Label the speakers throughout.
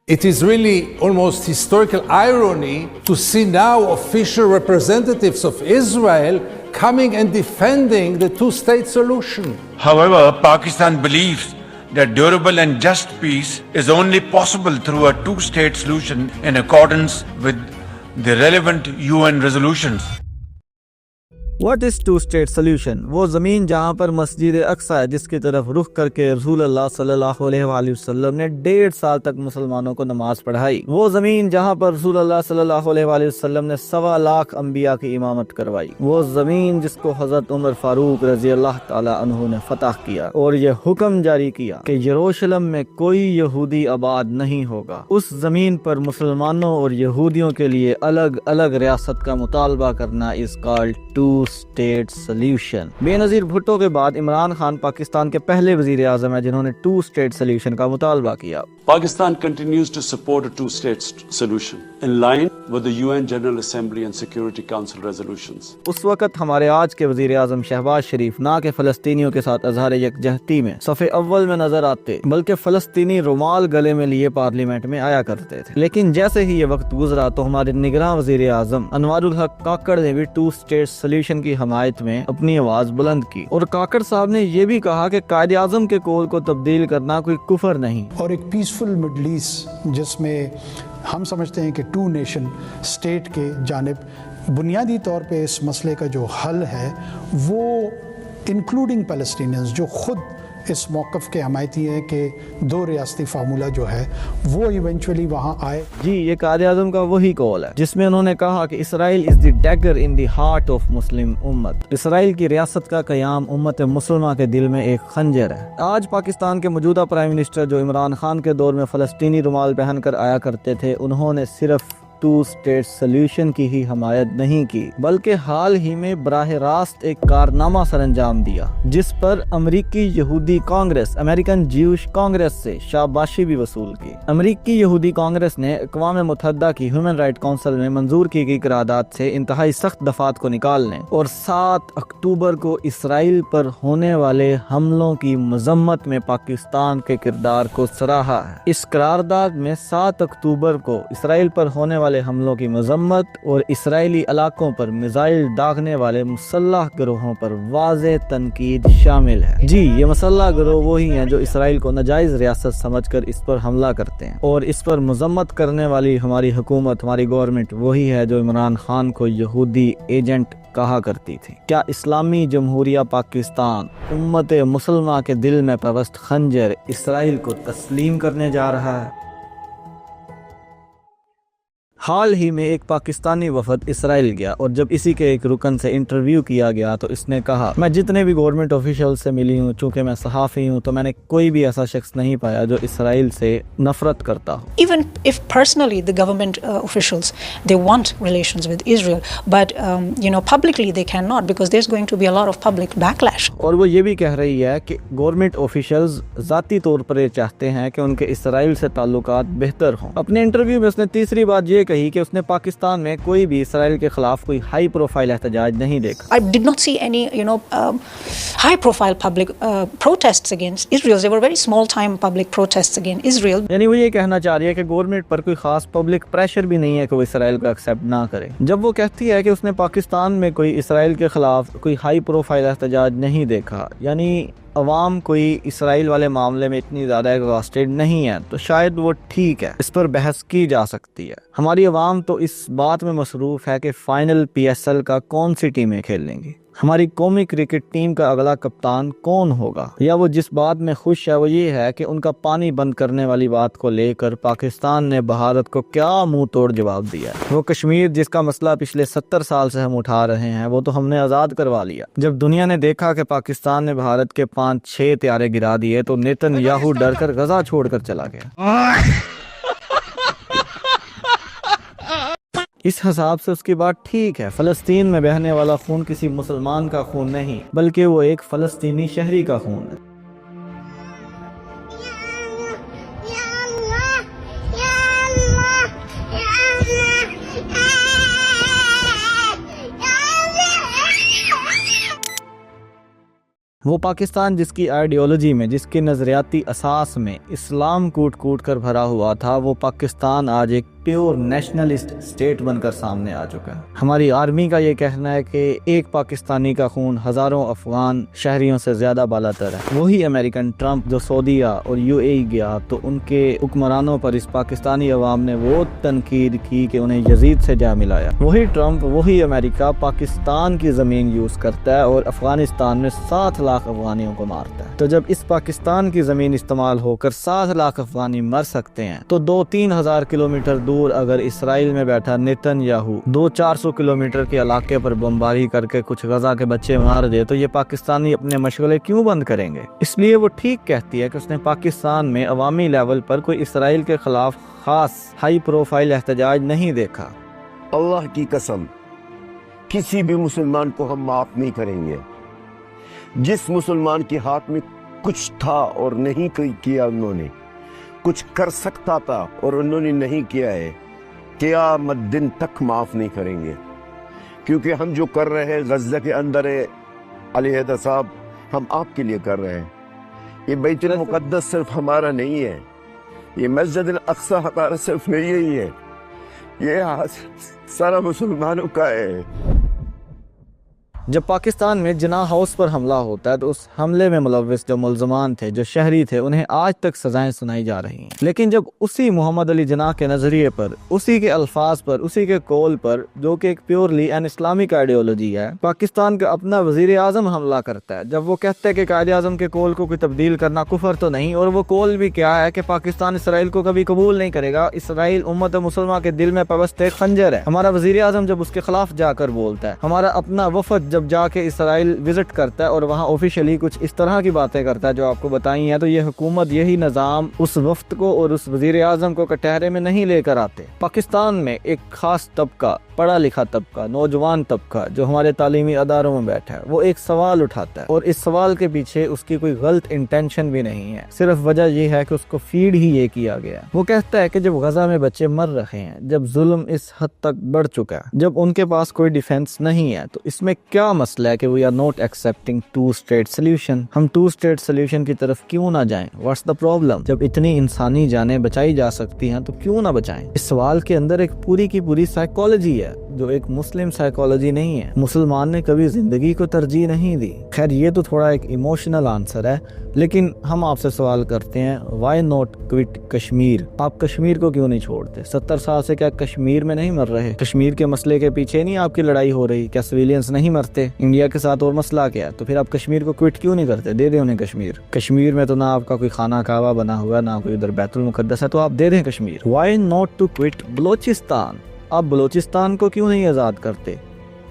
Speaker 1: It is really almost historical irony to see now official representatives of Israel coming and defending the two-state solution.
Speaker 2: However, Pakistan believes that durable and just peace is only possible through a two-state solution in accordance with the relevant UN resolutions.
Speaker 3: What is two-state solution? وہ زمین جہاں پر مسجد اقصی ہے جس کی طرف رخ کر کے رسول اللہ صلی اللہ علیہ وآلہ وسلم نے 1.5 سال تک مسلمانوں کو نماز پڑھائی. وہ زمین جہاں پر رسول اللہ صلی اللہ علیہ وآلہ وسلم نے 1.25 لاکھ انبیاء کی امامت کروائی. وہ زمین جس کو حضرت عمر فاروق رضی اللہ تعالی عنہ نے فتح کیا اور یہ حکم جاری کیا کہ یروشلم میں کوئی یہودی آباد نہیں ہوگا. اس زمین پر مسلمانوں اور یہودیوں کے لیے الگ الگ ریاست کا مطالبہ کرنا is called two-state solution. بے نظیر بھٹو کے بعد عمران خان پاکستان کے پہلے وزیر اعظم ہیں جنہوں نے two-state solution کا مطالبہ کیا.
Speaker 4: Pakistan continues to support a two-state solution in line with the UN General Assembly and Security Council resolutions.
Speaker 3: اس وقت ہمارے آج کے وزیر اعظم شہباز شریف نہ کہ فلسطینیوں کے ساتھ اظہار یکجہتی میں صف اول میں نظر آتے بلکہ فلسطینی رومال گلے میں لیے پارلیمنٹ میں آیا کرتے تھے. لیکن جیسے ہی یہ وقت گزرا تو ہمارے نگراں وزیر اعظم انوار الحق کاکڑ نے بھی two-state solution کی حمایت میں اپنی آواز بلند کی اور کاکڑ صاحب نے یہ بھی کہا کہ قائد اعظم کے قول کو تبدیل کرنا کوئی کفر نہیں.
Speaker 5: اور ایک پیسفل مڈل ایسٹ جس میں ہم سمجھتے ہیں کہ ٹو نیشن اسٹیٹ کے جانب بنیادی طور پہ اس مسئلے کا جو حل ہے وہ انکلوڈنگ پیلسٹینینز جو خود اس موقف کے حمایتی ہیں کہ 2 ریاستی فارمولہ جو ہے وہ ایونچولی وہاں آئے.
Speaker 3: جی یہ قائد اعظم کا وہی قول ہے جس میں انہوں نے کہا کہ Israel is the dagger in the heart of Muslim امت. اسرائیل کی ریاست کا قیام امت مسلمہ کے دل میں ایک خنجر ہے. آج پاکستان کے موجودہ پرائم منسٹر جو عمران خان کے دور میں فلسطینی رومال پہن کر آیا کرتے تھے انہوں نے صرف two-state solution کی ہی حمایت نہیں کی بلکہ حال ہی میں براہ راست ایک کارنامہ سر انجام دیا جس پر امریکی یہودی کانگریس امریکن جیوش کانگریس سے شاباشی بھی وصول کی. امریکی یہودی کانگریس نے اقوام متحدہ کی ہیومن رائٹ کونسل میں منظور کی گئی قرارداد سے انتہائی سخت دفعات کو نکالنے اور 7 اکتوبر کو اسرائیل پر ہونے والے حملوں کی مذمت میں پاکستان کے کردار کو سراہا ہے. اس قرارداد میں 7 اکتوبر کو اسرائیل پر ہونے والے حملوں کی مذمت اور اسرائیلی علاقوں پر میزائل داغنے والے مسلح گروہوں پر واضح تنقید شامل ہے. جی یہ مسلح گروہ وہی ہیں جو اسرائیل کو ناجائز ریاست سمجھ کر اس پر حملہ کرتے ہیں اور اس پر مذمت کرنے والی ہماری حکومت ہماری گورنمنٹ وہی ہے جو عمران خان کو یہودی ایجنٹ کہا کرتی تھی. کیا اسلامی جمہوریہ پاکستان امت مسلمہ کے دل میں پیوست خنجر اسرائیل کو تسلیم کرنے جا رہا ہے؟ حال ہی میں ایک پاکستانی وفد اسرائیل گیا اور جب اسی کے ایک رکن سے انٹرویو کیا گیا تو اس نے کہا میں جتنے بھی گورنمنٹ آفیشل سے ملی ہوں چونکہ میں صحافی ہوں تو میں نے کوئی بھی ایسا شخص نہیں پایا جو اسرائیل سے نفرت کرتا ہو.
Speaker 6: Even if personally the government officials they want relations with Israel but publicly they cannot because there's going to be a lot of public backlash.
Speaker 3: اور وہ یہ بھی کہہ رہی ہے کہ گورنمنٹ آفیشلز ذاتی طور پر یہ چاہتے ہیں کہ ان کے اسرائیل سے تعلقات بہتر ہوں. اپنے انٹرویو میں اس نے تیسری بات یہ کہی کہ اس نے پاکستان میں کوئی بھی اسرائیل کے خلاف کوئی ہائی پروفائل احتجاج نہیں دیکھا.
Speaker 6: I did not see any high profile public protests against Israel. They were very small time public protests against Israel.
Speaker 3: یعنی وہ یہ کہنا چاہ رہی ہے کہ گورنمنٹ پر کوئی خاص پبلک پریشر بھی نہیں ہے کہ وہ اسرائیل کو ایکسیپٹ نہ کرے. جب وہ کہتی ہے کہ اس نے پاکستان میں کوئی اسرائیل کے خلاف کوئی ہائی پروفائل احتجاج نہیں دیکھا یعنی عوام کوئی اسرائیل والے معاملے میں اتنی زیادہ ایگزاسٹڈ نہیں ہے تو شاید وہ ٹھیک ہے اس پر بحث کی جا سکتی ہے. ہماری عوام تو اس بات میں مصروف ہے کہ فائنل PSL کا کون سی ٹیمیں کھیلیں گی ہماری قومی کرکٹ ٹیم کا اگلا کپتان کون ہوگا یا وہ جس بات میں خوش ہے وہ یہ ہے کہ ان کا پانی بند کرنے والی بات کو لے کر پاکستان نے بھارت کو کیا منہ توڑ جواب دیا. وہ کشمیر جس کا مسئلہ پچھلے 70 سال سے ہم اٹھا رہے ہیں وہ تو ہم نے آزاد کروا لیا. جب دنیا نے دیکھا کہ پاکستان نے بھارت کے 5-6 طیارے گرا دیے تو نیتن یاہو ڈر کر غزہ چھوڑ کر چلا گیا. اس حساب سے اس کی بات ٹھیک ہے. فلسطین میں بہنے والا خون کسی مسلمان کا خون نہیں بلکہ وہ ایک فلسطینی شہری کا خون ہے. وہ پاکستان جس کی آئیڈیالوجی میں، جس کے نظریاتی اساس میں اسلام کوٹ کوٹ کر بھرا ہوا تھا، وہ پاکستان آج ایک پیور نیشنلسٹ اسٹیٹ بن کر سامنے آ چکا ہے۔ ہماری آرمی کا یہ کہنا ہے کہ ایک پاکستانی کا خون ہزاروں افغان شہریوں سے زیادہ بالا تر ہے۔ وہی امریکن ٹرمپ جو سعودیہ اور UAE گیا تو ان کے حکمرانوں پر اس پاکستانی عوام نے وہ تنقید کی کہ انہیں یزید سے جا ملایا۔ وہی ٹرمپ، وہی امریکہ پاکستان کی زمین یوز کرتا ہے اور افغانستان میں 7 لاکھ افغانیوں کو مارتا ہے۔ تو جب اس پاکستان کی زمین استعمال ہو کر 7 لاکھ افغانی مر سکتے ہیں تو 2-3 ہزار کلومیٹر دور اگر اسرائیل میں بیٹھا نیتن یاہو 200-400 کلومیٹر کے علاقے پر بمباری کر کے کچھ غزہ کے بچے مار دے تو یہ پاکستانی اپنے مشغلے کیوں بند کریں گے؟ اس لیے وہ ٹھیک کہتی ہے کہ اس نے پاکستان میں عوامی لیول پر کوئی اسرائیل کے خلاف خاص ہائی پروفائل احتجاج نہیں دیکھا۔
Speaker 7: اللہ کی قسم کسی بھی مسلمان کو ہم معاف نہیں کریں گے۔ جس مسلمان کے ہاتھ میں کچھ تھا اور نہیں کیا، انہوں نے کچھ کر سکتا تھا اور انہوں نے نہیں کیا ہے، قیامت دن تک معاف نہیں کریں گے۔ کیونکہ ہم جو کر رہے ہیں غزہ کے اندر ہے علیحدہ صاحب، ہم آپ کے لیے کر رہے ہیں۔ یہ بیت المقدس صرف ہمارا نہیں ہے، یہ مسجد الاقصی ہمارا صرف نہیں ہے، یہ سارا مسلمانوں کا ہے۔
Speaker 3: جب پاکستان میں جناح ہاؤس پر حملہ ہوتا ہے تو اس حملے میں ملوث جو ملزمان تھے، جو شہری تھے، انہیں آج تک سزائیں سنائی جا رہی ہیں۔ لیکن جب اسی محمد علی جناح کے نظریے پر، اسی کے الفاظ پر، اسی کے قول پر، جو کہ ایک پیورلی این اسلامک آئیڈیالوجی ہے، پاکستان کا اپنا وزیر اعظم حملہ کرتا ہے، جب وہ کہتا ہے کہ قائد اعظم کے قول کو کوئی تبدیل کرنا کفر تو نہیں، اور وہ قول بھی کیا ہے کہ پاکستان اسرائیل کو کبھی قبول نہیں کرے گا، اسرائیل امت مسلمہ کے دل میں پبست ایک خنجر ہے۔ ہمارا وزیر اعظم جب اس کے خلاف جا کر بولتا ہے، ہمارا اپنا وفد جب جا کہ اسرائیل وزٹ کرتا ہے اور وہاں آفیشلی کچھ اس طرح کی باتیں کرتا ہے جو آپ کو بتائی ہیں، تو یہ حکومت، یہی نظام اس وفد کو اور اس وزیر اعظم کو کٹہرے میں نہیں لے کر آتے۔ پاکستان میں ایک خاص طبقہ، پڑھا لکھا طبقہ، نوجوان طبقہ جو ہمارے تعلیمی اداروں میں بیٹھا ہے، وہ ایک سوال اٹھاتا ہے اور اس سوال کے پیچھے اس کی کوئی غلط انٹینشن بھی نہیں ہے، صرف وجہ یہ ہے کہ اس کو فیڈ ہی یہ کیا گیا۔ وہ کہتا ہے کہ جب غزہ میں بچے مر رہے ہیں، جب ظلم اس حد تک بڑھ چکا ہے، جب ان کے پاس کوئی ڈیفنس نہیں ہے، تو اس میں کیا مسئلہ ہے کہ we are not accepting 2 state solution? ہم 2 اسٹیٹ سولوشن کی طرف کیوں نہ جائیں؟ What's the problem? جب اتنی انسانی جانیں بچائی جا سکتی ہیں تو کیوں نہ بچائیں؟ اس سوال کے اندر ایک پوری کی پوری سائیکالوجی ہے جو ایک مسلم سائیکالوجی نہیں ہے۔ مسلمان نے کبھی زندگی کو ترجیح نہیں دی۔ خیر یہ تو تھوڑا ایک ایموشنل آنسر ہے، لیکن ہم آپ سے سوال کرتے ہیں، وائی ناٹ کوئٹ کشمیر؟ آپ کشمیر کو کیوں نہیں چھوڑتے؟ 70 سال سے کیا کشمیر میں نہیں مر رہے؟ کشمیر کے مسئلے کے پیچھے نہیں آپ کی لڑائی ہو رہی؟ کیا سویلینز نہیں مرتے؟ انڈیا کے ساتھ اور مسئلہ کیا ہے؟ تو پھر آپ کشمیر کو کوئٹ کیوں نہیں کرتے؟ دے دیں انہیں کشمیر۔ کشمیر میں تو نہ آپ کا کوئی خانہ کعبہ بنا ہوا، نہ کوئی ادھر بیت المقدس ہے، تو آپ دے دیں Kashmir. Why not to quit Balochistan? آپ بلوچستان کو کیوں نہیں آزاد کرتے؟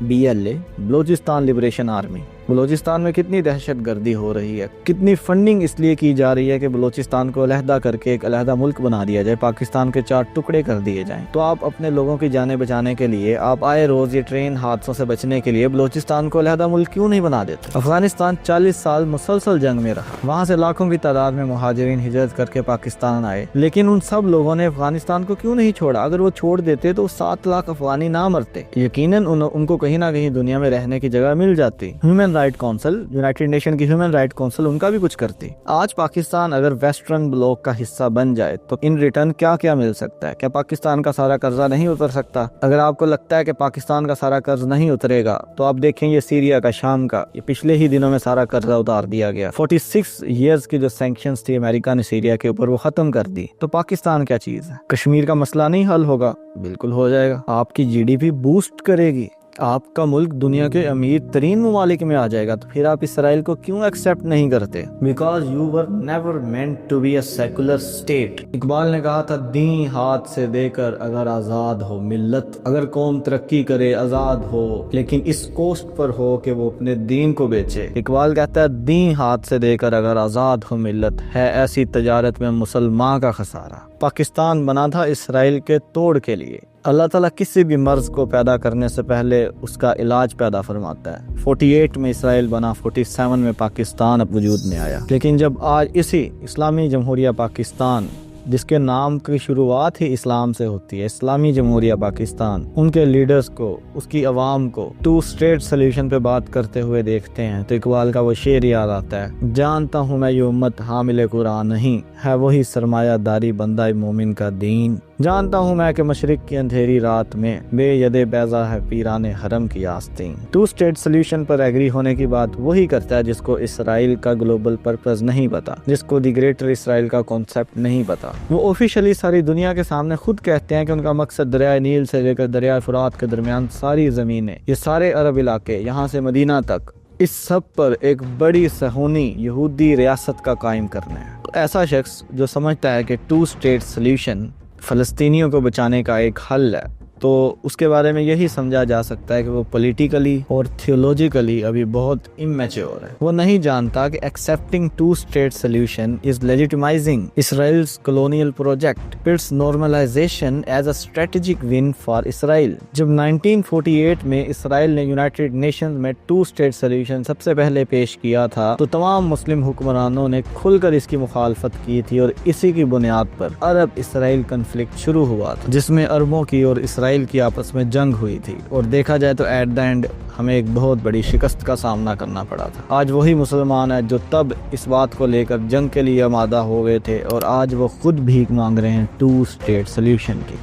Speaker 3: BLA، Balochistan liberation army. Balochistan میں کتنی دہشت گردی ہو رہی ہے، کتنی فنڈنگ اس لیے کی جا رہی ہے کہ بلوچستان کو علیحدہ کر کے ایک علیحدہ ملک بنا دیا جائے، پاکستان کے 4 ٹکڑے کر دیے جائیں۔ تو آپ اپنے لوگوں کی جانیں بچانے کے لیے، آپ آئے روز یہ ٹرین حادثوں سے بچنے کے لیے بلوچستان کو علیحدہ ملک کیوں نہیں بنا دیتے؟ افغانستان 40 سال مسلسل جنگ میں رہا، وہاں سے لاکھوں کی تعداد میں مہاجرین ہجرت کر کے پاکستان آئے، لیکن ان سب لوگوں نے افغانستان کو کیوں نہیں چھوڑا؟ اگر وہ چھوڑ دیتے تو 7 لاکھ افغانی نہ مرتے، یقیناً ان کو کہیں نہ کہیں دنیا میں رہنے کی جگہ مل جاتی۔ Human right council, United nation کی ہیومن رائٹ کونسل، ان کا بھی کچھ کرتی۔ آج پاکستان اگر ویسٹرن بلاک کا حصہ بن جائے تو ان ریٹرن کیا کیا مل سکتا ہے؟ کیا پاکستان کا سارا قرضہ نہیں اتر سکتا؟ اگر آپ کو لگتا ہے کہ پاکستان کا سارا قرض نہیں اترے گا تو آپ دیکھیں یہ سیریا کا، شام کا، یہ پچھلے ہی دنوں میں سارا قرضہ اتار دیا گیا۔ 46 ایئرز کی جو سینکشنز تھی امریکہ نے سیریا کے اوپر، وہ ختم کر دی۔ تو پاکستان کیا چیز ہے؟ کشمیر کا مسئلہ نہیں حل ہوگا؟ بالکل ہو جائے گا۔ آپ کی GDP بوسٹ کرے گی، آپ کا ملک دنیا کے امیر ترین ممالک میں آ جائے گا۔ تو پھر آپ اسرائیل کو کیوں ایکسیپٹ نہیں کرتے؟ Because you were never meant to be a secular state. Iqbal نے کہا تھا، دین ہاتھ سے دے کر اگر آزاد ہو ملت، اگر قوم ترقی کرے آزاد ہو، لیکن اس کوسٹ پر ہو کہ وہ اپنے دین کو بیچے۔ اقبال کہتا ہے، دین ہاتھ سے دے کر اگر آزاد ہو ملت، ہے ایسی تجارت میں مسلمان کا خسارہ۔ پاکستان بنا تھا اسرائیل کے توڑ کے لیے۔ اللہ تعالیٰ کسی بھی مرض کو پیدا کرنے سے پہلے اس کا علاج پیدا فرماتا ہے۔ 48 میں اسرائیل بنا، 47 میں پاکستان اب وجود میں آیا۔ لیکن جب آج اسی اسلامی جمہوریہ پاکستان جس کے نام کی شروعات ہی اسلام سے ہوتی ہے، اسلامی جمہوریہ پاکستان، ان کے لیڈرز کو، اس کی عوام کو 2 اسٹیٹ سلیوشن پہ بات کرتے ہوئے دیکھتے ہیں تو اقبال کا وہ شعر یاد آتا ہے، جانتا ہوں میں یہ امت حامل قرآن نہیں، ہے وہی سرمایہ داری بندہ مومن کا دین، جانتا ہوں میں کہ مشرق کی اندھیری رات میں بے ید بیضا ہے پیران حرم کی آستین۔ 2 اسٹیٹ سلیوشن پر ایگری ہونے کی بات وہی کرتا ہے جس کو اسرائیل کا گلوبل پرپز نہیں پتا، جس کو دی گریٹر اسرائیل کا کانسیپٹ نہیں پتا۔ وہ آفیشلی ساری دنیا کے سامنے خود کہتے ہیں کہ ان کا مقصد دریائے نیل سے لے کر دریائے فرات کے درمیان ساری زمینیں، یہ سارے عرب علاقے یہاں سے مدینہ تک، اس سب پر ایک بڑی صہیونی یہودی ریاست کا قائم کرنا ہے۔ ایسا شخص جو سمجھتا ہے کہ 2 اسٹیٹ سلیوشن فلسطینیوں کو بچانے کا ایک حل ہے، تو اس کے بارے میں یہی سمجھا جا سکتا ہے کہ وہ پولیٹیکلی اور تھیولوجیکلی ابھی بہت امیچور ہے۔ وہ نہیں جانتا کہ accepting 2 state solution is legitimising Israel's colonial project, its normalization as a strategic win for Israel. جب 1948 میں اسرائیل نے یونائٹڈ نیشنز میں 2 اسٹیٹ سلیوشن سب سے پہلے پیش کیا تھا تو تمام مسلم حکمرانوں نے کھل کر اس کی مخالفت کی تھی، اور اسی کی بنیاد پر عرب اسرائیل کنفلکٹ شروع ہوا تھا، جس میں عربوں کی اور اسرائیل کی آپس میں جنگ ہوئی تھی، اور دیکھا جائے تو ایٹ دا اینڈ ہمیں ایک بہت بڑی شکست کا سامنا کرنا پڑا تھا۔ آج وہی مسلمان ہیں جو تب اس بات کو لے کر جنگ کے لیے آمادہ ہو گئے تھے، اور آج وہ خود بھیک مانگ رہے ہیں 2 اسٹیٹ سلیوشن کی۔